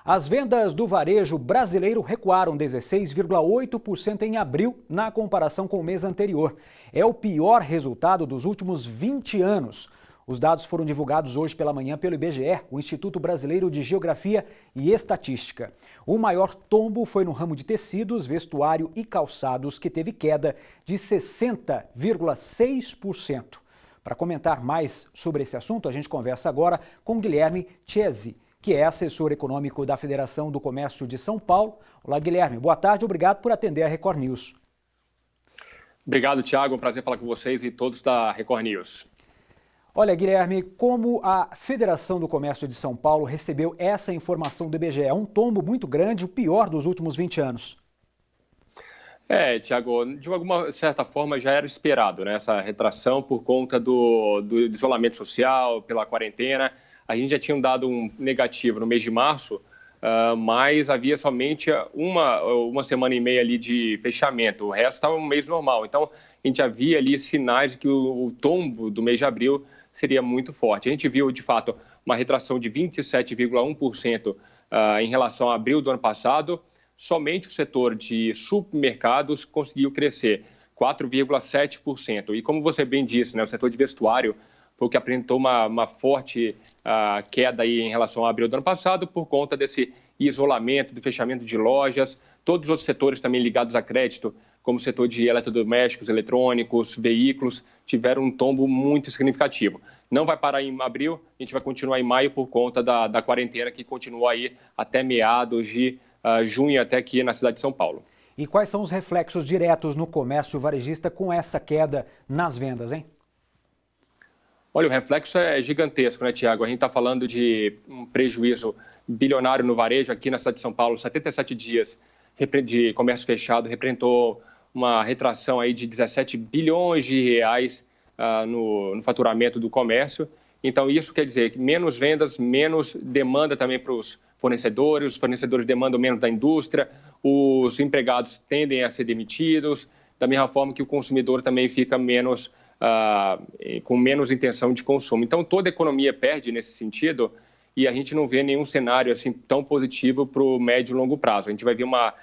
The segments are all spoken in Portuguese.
As vendas do varejo brasileiro recuaram 16,8% em abril na comparação com o mês anterior. É o pior resultado dos últimos 20 anos. Os dados foram divulgados hoje pela manhã pelo IBGE, o Instituto Brasileiro de Geografia e Estatística. O maior tombo foi no ramo de tecidos, vestuário e calçados, que teve queda de 60,6%. Para comentar mais sobre esse assunto, a gente conversa agora com Guilherme Chesi, que é assessor econômico da Federação do Comércio de São Paulo. Olá, Guilherme. Boa tarde. Obrigado por atender a Record News. Obrigado, Thiago. Um prazer falar com vocês e todos da Record News. Olha, Guilherme, como a Federação do Comércio de São Paulo recebeu essa informação do IBGE? É um tombo muito grande, o pior dos últimos 20 anos. Thiago, de alguma certa forma já era esperado, né? Essa retração por conta do isolamento social, pela quarentena. A gente já tinha dado um negativo no mês de março, mas havia somente uma semana e meia ali de fechamento. O resto estava um mês normal. Então, a gente já via ali sinais de que o tombo do mês de abril seria muito forte. A gente viu, de fato, uma retração de 27,1% em relação a abril do ano passado. Somente o setor de supermercados conseguiu crescer 4,7%. E como você bem disse, né, o setor de vestuário foi o que apresentou uma forte queda aí em relação a abril do ano passado por conta desse isolamento, do fechamento de lojas. Todos os outros setores também ligados a crédito, como o setor de eletrodomésticos, eletrônicos, veículos, tiveram um tombo muito significativo. Não vai parar em abril, a gente vai continuar em maio por conta da quarentena que continua aí até meados de junho, até aqui na cidade de São Paulo. E quais são os reflexos diretos no comércio varejista com essa queda nas vendas, hein? Olha, o reflexo é gigantesco, né, Tiago? A gente está falando de um prejuízo bilionário no varejo aqui na cidade de São Paulo. 77 dias de comércio fechado representou uma retração aí de 17 bilhões de reais no faturamento do comércio. Então, isso quer dizer que menos vendas, menos demanda também para os fornecedores demandam menos da indústria, os empregados tendem a ser demitidos, da mesma forma que o consumidor também fica com menos intenção de consumo. Então, toda a economia perde nesse sentido e a gente não vê nenhum cenário assim tão positivo para o médio e longo prazo. A gente vai ver uma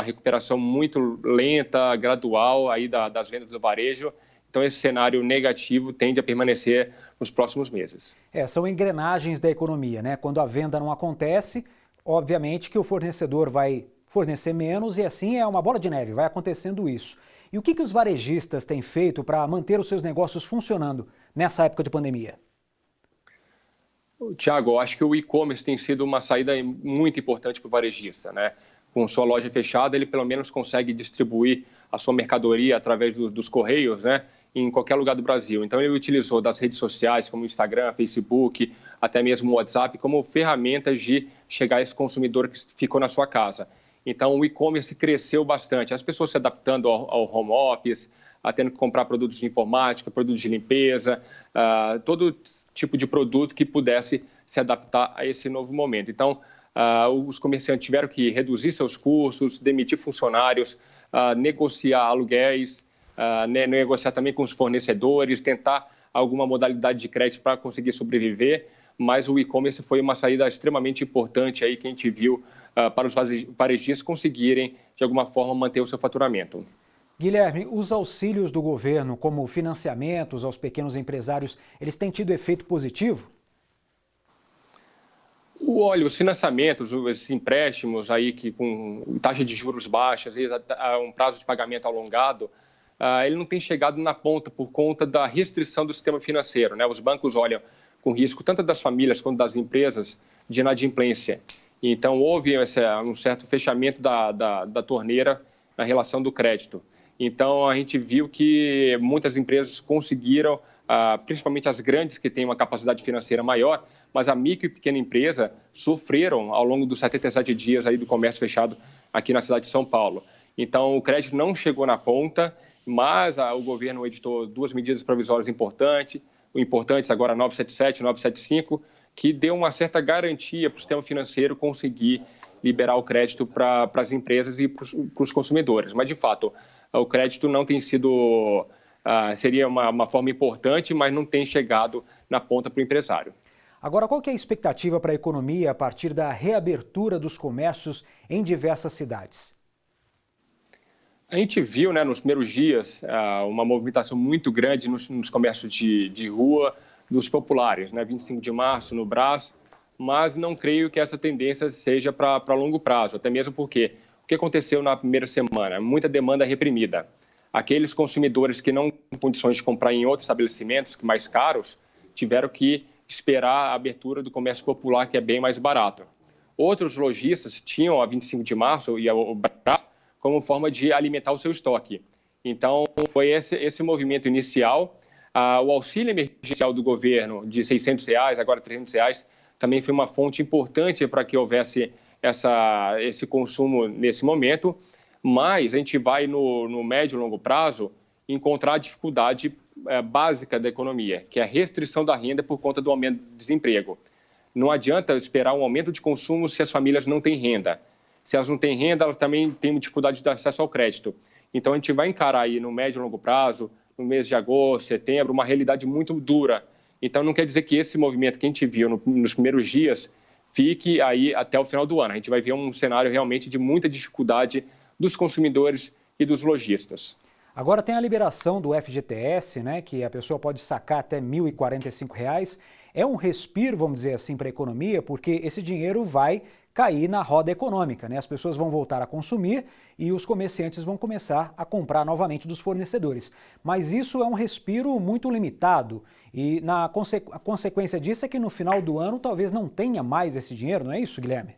recuperação muito lenta, gradual aí das vendas do varejo. Então, esse cenário negativo tende a permanecer nos próximos meses. São engrenagens da economia, né? Quando a venda não acontece, obviamente que o fornecedor vai fornecer menos e assim é uma bola de neve, vai acontecendo isso. E o que os varejistas têm feito para manter os seus negócios funcionando nessa época de pandemia? Tiago, eu acho que o e-commerce tem sido uma saída muito importante para o varejista, né? Com sua loja fechada, ele pelo menos consegue distribuir a sua mercadoria através dos correios, né? Em qualquer lugar do Brasil. Então, ele utilizou das redes sociais, como Instagram, Facebook, até mesmo o WhatsApp, como ferramentas de chegar a esse consumidor que ficou na sua casa. Então, o e-commerce cresceu bastante. As pessoas se adaptando ao home office, tendo que comprar produtos de informática, produtos de limpeza, todo tipo de produto que pudesse se adaptar a esse novo momento. Então, os comerciantes tiveram que reduzir seus custos, demitir funcionários, negociar aluguéis, negociar também com os fornecedores, tentar alguma modalidade de crédito para conseguir sobreviver. Mas o e-commerce foi uma saída extremamente importante aí que a gente viu para os varejistas conseguirem, de alguma forma, manter o seu faturamento. Guilherme, os auxílios do governo, como financiamentos aos pequenos empresários, eles têm tido efeito positivo? Olha, os financiamentos, esses empréstimos aí que com taxa de juros baixas e um prazo de pagamento alongado, ele não tem chegado na ponta por conta da restrição do sistema financeiro, né? Os bancos olham com risco tanto das famílias quanto das empresas de inadimplência. Então, houve um certo fechamento da torneira na relação do crédito. Então, a gente viu que muitas empresas conseguiram, principalmente as grandes que têm uma capacidade financeira maior, mas a micro e pequena empresa sofreram ao longo dos 77 dias aí do comércio fechado aqui na cidade de São Paulo. Então, o crédito não chegou na ponta, mas o governo editou duas medidas provisórias importantes agora 977 e 975, que deu uma certa garantia para o sistema financeiro conseguir liberar o crédito para as empresas e para os consumidores. Mas, de fato, o crédito não tem sido... seria uma forma importante, mas não tem chegado na ponta para o empresário. Agora, qual que é a expectativa para a economia a partir da reabertura dos comércios em diversas cidades? A gente viu, né, nos primeiros dias, uma movimentação muito grande nos comércios de rua dos populares, né, 25 de março no Brás, mas não creio que essa tendência seja para longo prazo, até mesmo porque o que aconteceu na primeira semana? Muita demanda reprimida. Aqueles consumidores que não têm condições de comprar em outros estabelecimentos mais caros tiveram que esperar a abertura do comércio popular, que é bem mais barato. Outros lojistas tinham a 25 de março e o Brás como forma de alimentar o seu estoque. Então, foi esse movimento inicial. O auxílio emergencial do governo de R$600, agora R$300, também foi uma fonte importante para que houvesse esse consumo nesse momento, mas a gente vai no médio e longo prazo encontrar a dificuldade básica da economia, que é a restrição da renda por conta do aumento do desemprego. Não adianta esperar um aumento de consumo se as famílias não têm renda. Se elas não têm renda, elas também têm dificuldade de acesso ao crédito. Então, a gente vai encarar aí no médio e longo prazo, no mês de agosto, setembro, uma realidade muito dura. Então, não quer dizer que esse movimento que a gente viu nos primeiros dias fique aí até o final do ano. A gente vai ver um cenário realmente de muita dificuldade dos consumidores e dos lojistas. Agora tem a liberação do FGTS, né, que a pessoa pode sacar até R$ 1.045. É um respiro, vamos dizer assim, para a economia, porque esse dinheiro vai cair na roda econômica, né? As pessoas vão voltar a consumir e os comerciantes vão começar a comprar novamente dos fornecedores. Mas isso é um respiro muito limitado e a consequência disso é que no final do ano talvez não tenha mais esse dinheiro, não é isso, Guilherme?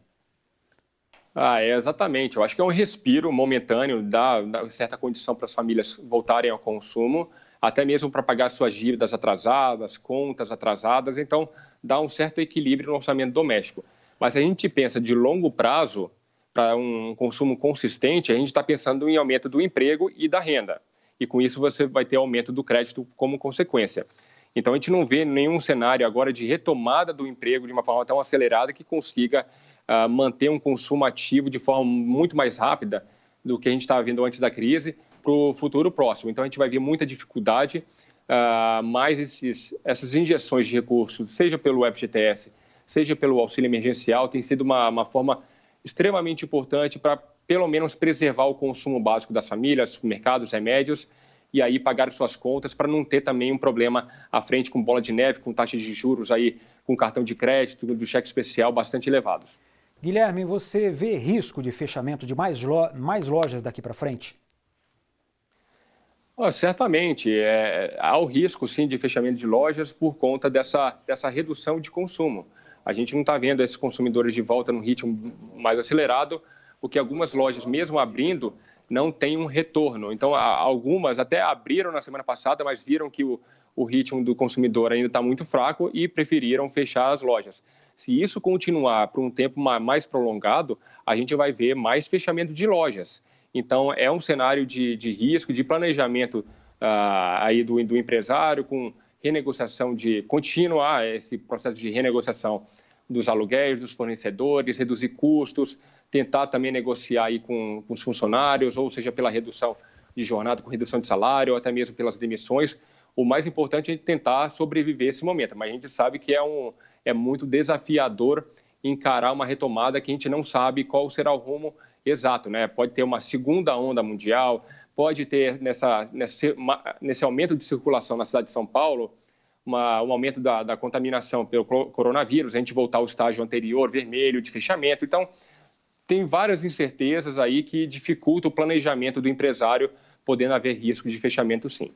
Exatamente. Eu acho que é um respiro momentâneo, dá certa condição para as famílias voltarem ao consumo, até mesmo para pagar suas dívidas atrasadas, contas atrasadas. Então, dá um certo equilíbrio no orçamento doméstico. Mas se a gente pensa de longo prazo, para um consumo consistente, a gente está pensando em aumento do emprego e da renda. E com isso você vai ter aumento do crédito como consequência. Então a gente não vê nenhum cenário agora de retomada do emprego de uma forma tão acelerada que consiga manter um consumo ativo de forma muito mais rápida do que a gente estava vendo antes da crise para o futuro próximo. Então a gente vai ver muita dificuldade, mais essas injeções de recursos, seja pelo FGTS, seja pelo auxílio emergencial, tem sido uma forma extremamente importante para, pelo menos, preservar o consumo básico das famílias, supermercados, remédios, e aí pagar suas contas para não ter também um problema à frente com bola de neve, com taxas de juros aí, com cartão de crédito, do cheque especial bastante elevados. Guilherme, você vê risco de fechamento de mais lojas daqui para frente? Certamente, há o risco, sim, de fechamento de lojas por conta dessa redução de consumo. A gente não está vendo esses consumidores de volta num ritmo mais acelerado, porque algumas lojas, mesmo abrindo, não têm um retorno. Então, algumas até abriram na semana passada, mas viram que o ritmo do consumidor ainda está muito fraco e preferiram fechar as lojas. Se isso continuar por um tempo mais prolongado, a gente vai ver mais fechamento de lojas. Então, é um cenário de risco, de planejamento aí do empresário, com renegociação de continuar esse processo de renegociação dos aluguéis, dos fornecedores, reduzir custos, tentar também negociar aí com os funcionários, ou seja, pela redução de jornada, com redução de salário, ou até mesmo pelas demissões. O mais importante é tentar sobreviver esse momento, mas a gente sabe que é muito desafiador encarar uma retomada que a gente não sabe qual será o rumo exato, né? Pode ter uma segunda onda mundial, pode ter nesse aumento de circulação na cidade de São Paulo, um aumento da contaminação pelo coronavírus, a gente voltar ao estágio anterior, vermelho, de fechamento. Então, tem várias incertezas aí que dificultam o planejamento do empresário, podendo haver risco de fechamento, sim.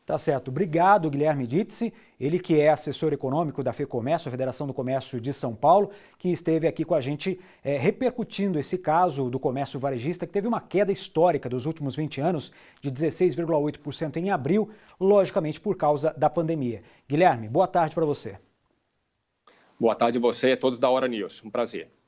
Tá certo. Obrigado, Guilherme Ditzi, ele que é assessor econômico da FEComércio, a Federação do Comércio de São Paulo, que esteve aqui com a gente repercutindo esse caso do comércio varejista, que teve uma queda histórica dos últimos 20 anos, de 16,8% em abril, logicamente por causa da pandemia. Guilherme, boa tarde para você. Boa tarde a você e a todos da Hora News. Um prazer.